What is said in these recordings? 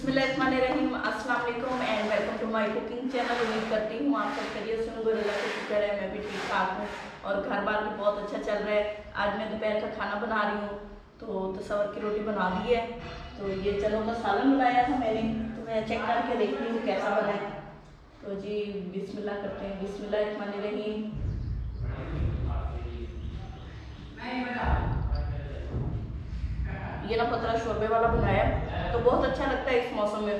बिस्मिल्लाहिर्रहमानिर्रहीम, अस्सलाम वालेकुम and welcome to my cooking channel. उम्मीद करती हूँ आप सब खैरियत से होंगे, अल्लाह का शुक्र है मैं भी ठीक ठाक हूँ और घर बार भी बहुत अच्छा चल रहा है। आज मैं दोपहर का खाना बना रही हूँ, तो तसव्वुर की रोटी बना दी है। तो ये चनों का सालन बनाया था मैंने, तो मैं चेक करके देख रही हूँ कैसा बना है। तो जी बिस्मिल्लाह करते हैं। बिस्मिल्लाहिर्रहमानिर्रहीम। ये ना पतला शोरबे वाला बनाया तो बहुत अच्छा लगता है इस मौसम में।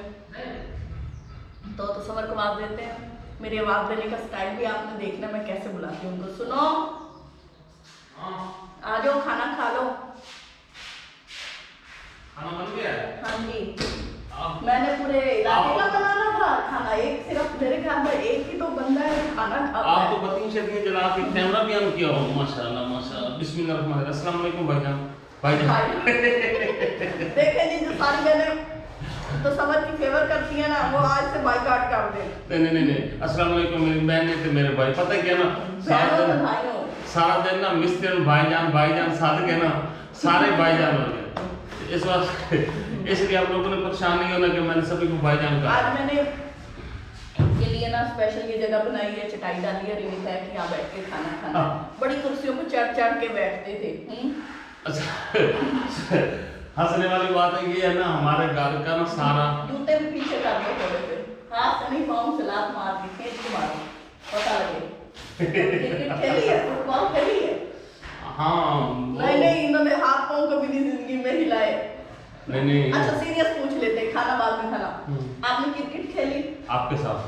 तो तसव्वुर को आवाज़ देते हैं। मेरी आवाज़ देने का स्टाइल भी आपने देखना मैं कैसे बुलाती हूँ। उनको सुनो, आ जाओ खाना खा लो। खाना बन गया? हाँ जी, मैंने पूरे इलाके का बनाना था खाना, एक सिर्फ मेरे घर में एक ही तो बंदा है खाना खाता है। आप तो बत्ती शक्ति जला के कैमरा भी ऑन किया हो। माशाल्लाह माशाल्लाह। बिस्मिल्लाहिर्रहमानिर्रहीम। अस्सलाम वालेकुम भाईजान। देखें जी, जो सारी बहनें तो समझ की फेवर करती है ना, वो आज से बाइकाट कर दे। नहीं अस्सलाम वालेकुम मेरी बहन थे मेरे भाई। पता है क्या ना, सारा दिन ना मिस्त्री भाईजान साथ के ना सारे भाईजान हो गए। इस बात इसलिए आप लोगों ने परेशान नहीं होना कि मैंने सभी को भाईजान कहा। आज मैंने इनके लिए ना स्पेशल ये जगह बनाई है, चटाई डाली है, रिलीफ है कि यहाँ बैठ के खाना खाना। बड़ी कुर्सियों पर चढ़ के बैठते थे। अच्छा हंसने वाली बात है ये है ना, हमारे घर का ना सारा जूते भी पीछे कर दो थोड़े से, हाथ से नहीं पाँव से लात मार दी, खींच के मारो पता लगे। क्रिकेट खेली है, फुटबॉल खेली है? हाँ नहीं इन्होंने हाथ पाँव कभी नहीं जिंदगी में हिलाए। नहीं अच्छा सीरियस पूछ लेते, खाना बाद में खाना। आपने क्रिकेट खेली? आपके साथ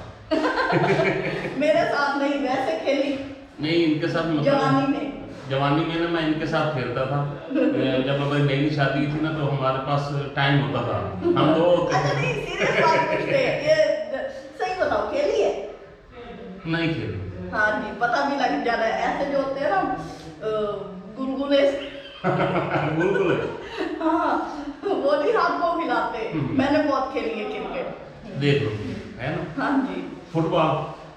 मेरे साथ नहीं, वैसे खेली नहीं, इनके साथ जवानी में ना मैं इनके साथ खेलता था। जब हमारी नई शादी थी ना तो हमारे पास टाइम होता था, हम दो होते अच्छा नहीं सीरियस बात पूछते हैं, ये सही बताओ खेली है? नहीं खेली। हाँ जी, पता भी लग जा रहा है। ऐसे जो होते हैं ना गुलगुले गुलगुले हाँ वो नहीं हाथ को खिलाते। मैंने बहुत खेली है क्रिकेट, देख लो है ना। हाँ जी। फुटबॉल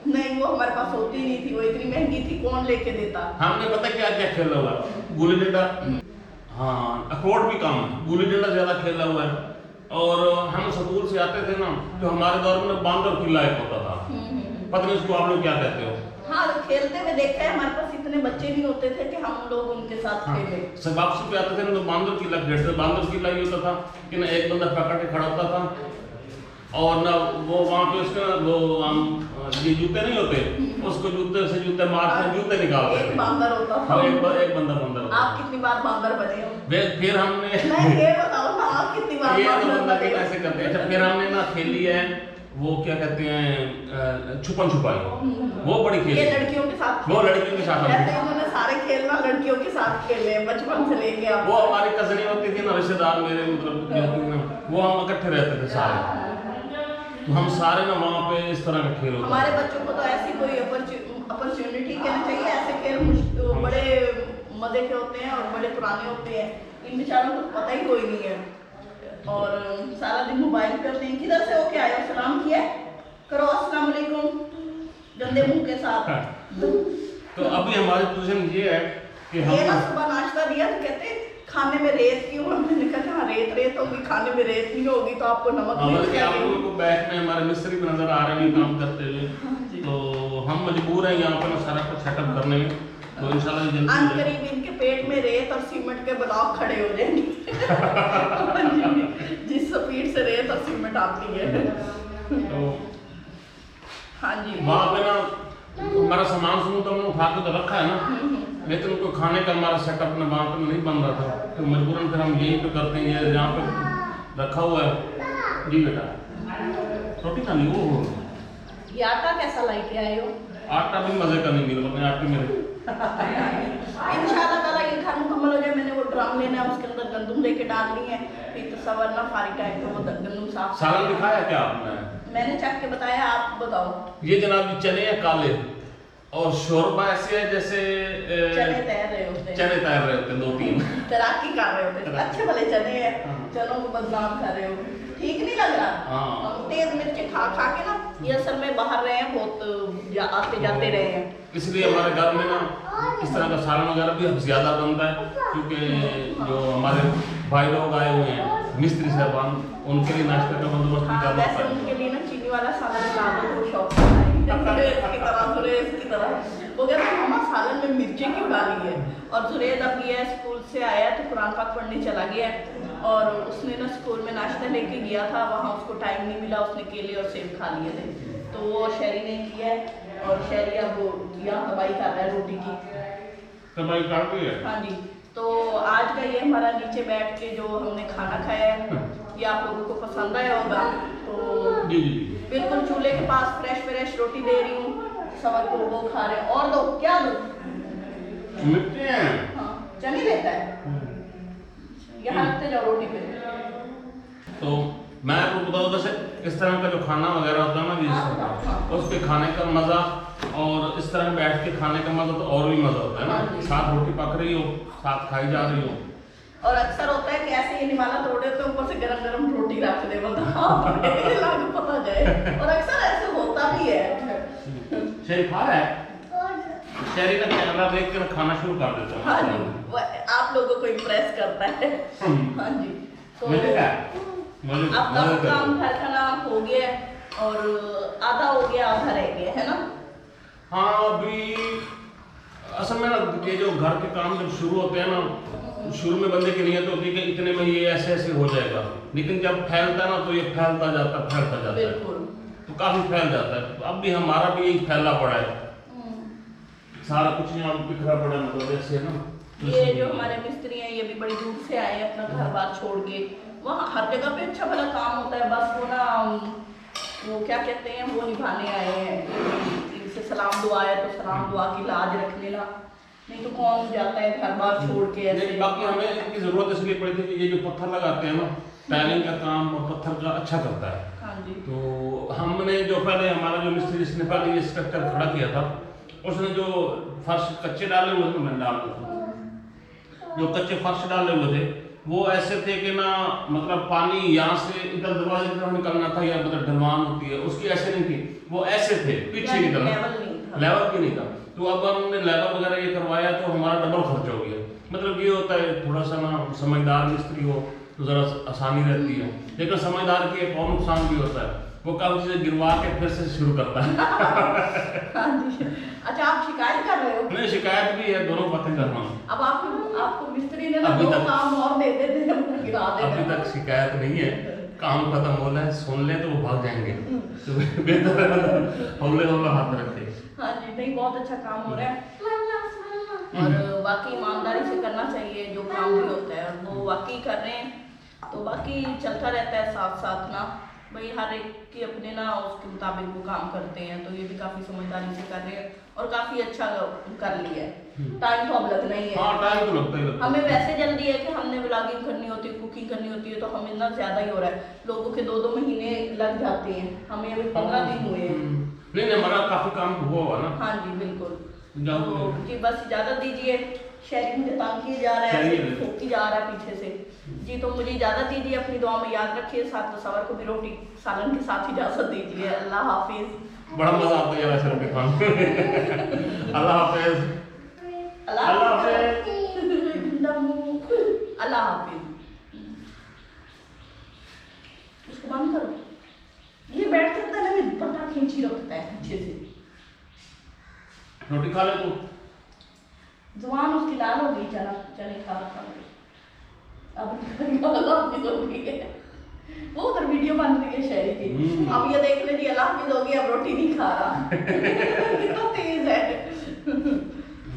नहीं वो हमारे पास होती नहीं थी, वो इतनी महंगी थी, कौन लेके देता। हमने पता क्या क्या खेला हुआ, गुल्ली डंडा, हाँ अखरोट भी कम, गुल्ली डंडा ज्यादा खेला हुआ है। और हम स्कूल से आते थे ना, जो हमारे दौर में बांदर किला एक होता था, पता नहीं उसको आप लोग क्या कहते हो। हाँ खेलते हुए देखा है, हमारे पास इतने बच्चे नहीं होते थे कि हम लोग उनके साथ खेले। सब वापसी पे आते थे तो बांदर किला खेलते। बांदर किला ये होता था कि ना एक बंदा पकड़ के खड़ा होता था और ना वो वहाँ पे उसका वो ये जूते नहीं होते, उसको जूते से जूते मारते जूते निकालते थे। एक बांदर होता था। एक बंदा बंदर होता। आप कितनी बार बांदर बने हो? फिर हमने ये बताओ ना, आप कितनी बार बांदर बने? ऐसे करते हैं। अच्छा फिर हमने ना खेली है वो क्या कहते हैं छुपन छुपाई, वो बड़ी खेली। ये लड़कियों के साथ, वो लड़कियों के साथ ऐसे इन्होंने सारे खेलना लड़कियों के साथ खेले हैं बचपन से लेके। वो हमारी कजनी होती थी ना, रिश्तेदार मेरे मतलब वो हम इकट्ठे रहते थे सारे, तो हम सारे ना वहाँ पे इस तरह का खेल होता। हमारे बच्चों को तो ऐसी कोई अपॉर्चुनिटी कहना चाहिए। ऐसे खेल बड़े मजे के होते हैं और बड़े पुराने होते हैं, इन बेचारों को पता ही कोई नहीं है और सारा दिन मोबाइल पे होते हैं। किधर से होके आए हो? सलाम किया करो, अस्सलाम वालेकुम गंदे मुंह के साथ। तो अभी हमारी पोजीशन ये है कि हम ये ना सुबह नाश्ता दिया तो कहते खाने में रेत क्यों? हमने कहा हाँ रेत होगी, खाने में रेत नहीं होगी तो आपको नमक नहीं चाहिए। आप लोगों को बैठ में हमारे मिस्त्री भी नजर आ रहे हैं काम करते हुए, तो हम मजबूर हैं यहाँ पर सारा कुछ सेटअप करने में। तो इंशाल्लाह जल्दी करीब इनके पेट में रेत और सीमेंट के ब्लॉक खड़े हो जाएंगे जिस स्पीड से रेत और सीमेंट आती है। तो हाँ जी वहाँ पे ना हमारा सामान तो हमने उठा के तो रखा है ना, लेकिन उनको खाने का हमारा सेटअप ना वहाँ पे नहीं बन रहा था, तो मजबूरन फिर हम यहीं पे करते हैं। ये जहाँ पे रखा हुआ है। जी बेटा रोटी खानी वो ये आटा कैसा लेके आए हो? आटा भी मजे का नहीं मिला अपने आटे में। इंशाल्लाह ताला ये घर मुकम्मल हो जाए, मैंने वो ड्रम लेना है, उसके अंदर गंदम लेके डालनी है, फिर तो सवरना फारी टाइम पे वो गंदम साफ। सालन दिखाया क्या आपने? मैंने चख के बताया, आप बताओ। ये जनाब चने हैं काले और शोरबा ऐसे है जैसे चने तैर रहे होते हैं, दो तीन तैराकी कर रहे होते हैं। अच्छे भले चने हैं, चनों को बदनाम कर रहे हो, ठीक नहीं लग रहा। हम तेज मिर्च खा के ना ये असल में बाहर रहे हैं, बहुत आते जाते रहे हैं, इसलिए हमारे घर में ना इस तरह का सालन वगैरह भी ज्यादा बनता है, क्योंकि जो हमारे भाई लोग आए हुए हैं, मिस्त्री साहबान, उनके लिए नाश्ते का बंदोबस्त भी हाँ, करना वैसे पड़ता उनके लिए ना चीनी वाला सालन ला दो तो शौक की तरह सुरेश की तरह वो कहते हैं मामा सालन में मिर्ची क्यों डाली है। और सुरेश अब ये स्कूल से आया तो कुरान पाक पढ़ने चला गया और उसने ना स्कूल में नाश्ता लेके गया था, वहाँ उसको टाइम नहीं मिला, उसने केले और सेब खा लिए थे तो वो शहरी ने किया है और शहरी अब वो किया दवाई कर रहा है रोटी की दवाई काट रही है। हाँ जी, तो आज का ये हमारा नीचे बैठ के जो हमने खाना खाया है ये आप लोगों को पसंद आया होगा। तो जी जी बिल्कुल चूल्हे के पास फ्रेश रोटी दे रही हूँ, सब को वो खा रहे हैं। और दो क्या दो? मिर्ची हैं। हाँ, चने लेता है यहाँ रखते जाओ रोटी पे। तो मैं आपको बताऊँ जैसे इस तरह का जो खाना वगैरह होता है ना जिस उसके खाने का मज़ा और इस तरह बैठ के खाने का मज़ा तो और भी मज़ा होता है ना, साथ रोटी पक रही हो, साथ खाई जा रही हो। और अक्सर होता है कि ऐसे ये निवाला तोड़े तो ऊपर से गरम रोटी रख दे मतलब पता जाए और अक्सर ऐसे होता भी है। शहरी खा रहा है, शहरी का कैमरा देख कर खाना शुरू कर देता है। हाँ जी, आप लोगों को इम्प्रेस करता है। हाँ जी, तो मुझे क्या अब काफी काम घर का नाम हो गया और आधा हो गया आधा रह गया है ना। हाँ अभी असल में ना ये जो घर के काम जब शुरू होते हैं ना, शुरू में बंदे की नीयत होती है कि इतने में ये ऐसे ऐसे हो जाएगा, लेकिन जब फैलता है ना तो ये फैलता जाता है बिल्कुल, तो काफी फैल जाता है। अब भी हमारा भी यही फैला पड़ा है, सारा कुछ यहाँ बिखरा पड़ा है मतलब ऐसे ना। ये जो हमारे मिस्त्री हैं ये भी बड़ी दूर से आए हैं अपना घर बार छोड़ के, वहाँ हर जगह पे अच्छा भला काम होता है, बस वो ना वो क्या कहते हैं वो निभाने आए हैं, इनसे सलाम दुआ है तो सलाम दुआ की लाज रख लेना, नहीं तो कौन जाता है घर बार छोड़ के ऐसे। बाकी हमें इनकी जरूरत इसलिए पड़ी थी कि ये जो पत्थर लगाते हैं ना, टाइलिंग का काम और पत्थर का अच्छा करता है। हाँ जी, तो हमने जो पहले हमारा जो मिस्त्री जिसने पहले ये स्ट्रक्चर खड़ा किया था, उसने जो फर्श कच्चे डाले हुए थे, मैंने डाल दिया, जो कच्चे फर्श डाले हुए थे वो ऐसे थे कि ना मतलब पानी यहाँ से इधर दरवाजे की तरफ निकलना था या मतलब ढलवान होती है उसकी, ऐसे नहीं थी, वो ऐसे थे पीछे की तरफ, लेवल भी नहीं था। तो अब हमने लेवल वगैरह ये करवाया तो हमारा डबल खर्च हो गया। मतलब ये होता है थोड़ा सा ना समझदार मिस्त्री हो तो ज़रा आसानी रहती है, लेकिन समझदार की एक और नुकसान भी होता है, वो काफ़ी चीज़ें गिरवा के फिर से शुरू करता है। हाँ जी, अच्छा आप शिकायत कर रहे हो? नहीं, शिकायत भी है, दोनों बातें कर रहा हूँ। अब आपको मिस्त्री ने ना दो काम और दे देते हैं, गिरा देते हैं। अभी तक शिकायत नहीं है, काम खत्म हो रहा है, सुन ले तो वो भाग जाएंगे, तो बेहतर है हौले हाथ रखे। हाँ जी, नहीं बहुत अच्छा काम हो रहा है और बाकी ईमानदारी से करना चाहिए जो काम भी होता है, और वो वाकई कर रहे हैं तो बाकी चलता रहता है साथ साथ ना भाई, हर एक की अपने ना उसके मुताबिक वो काम करते हैं, तो ये भी काफी समझदारी से कर रहे हैं और काफी अच्छा कर लिया है। टाइम तो अब लगना ही है। हाँ, टाइम तो लगता ही लगता है। हमें वैसे जल्दी है कि हमने व्लॉगिंग करनी होती है, कुकिंग करनी होती है, तो हमें ना ज्यादा ही हो रहा है, लोगों के 2-2 महीने लग जाते हैं, हमें अभी 15 दिन हुए हैं। नहीं हमारा काफी काम हुआ ना। हाँ जी बिल्कुल, तो जी बस इजाजत दीजिए, शहरी मुझे तंग किए जा रहा है, ठोकी जा रहा है पीछे से जी, तो मुझे इजाजत दीजिए, अपनी दुआ में याद रखिए, साथ तस्वर को भी रोटी सालन के साथ इजाजत दीजिए। अल्लाह हाफिज। बड़ा मजा आता है वैसे रोटी खाने में। अल्लाह हाफिज। अल्लाह हाफिज। अल्लाह हाफिज। उसको बंद करो, ये बैठ सकता है ना, पट्टा खींची रखता है पीछे से। रोटी खा ले तू। जुबान उसकी लाल हो गई, चने खा अब अल्लाह हाफिज हो गई है, वो उधर वीडियो बन रही है शहरी की, अब ये देख ले जी अल्लाह हाफिज हो गई, अब रोटी नहीं खा रहा।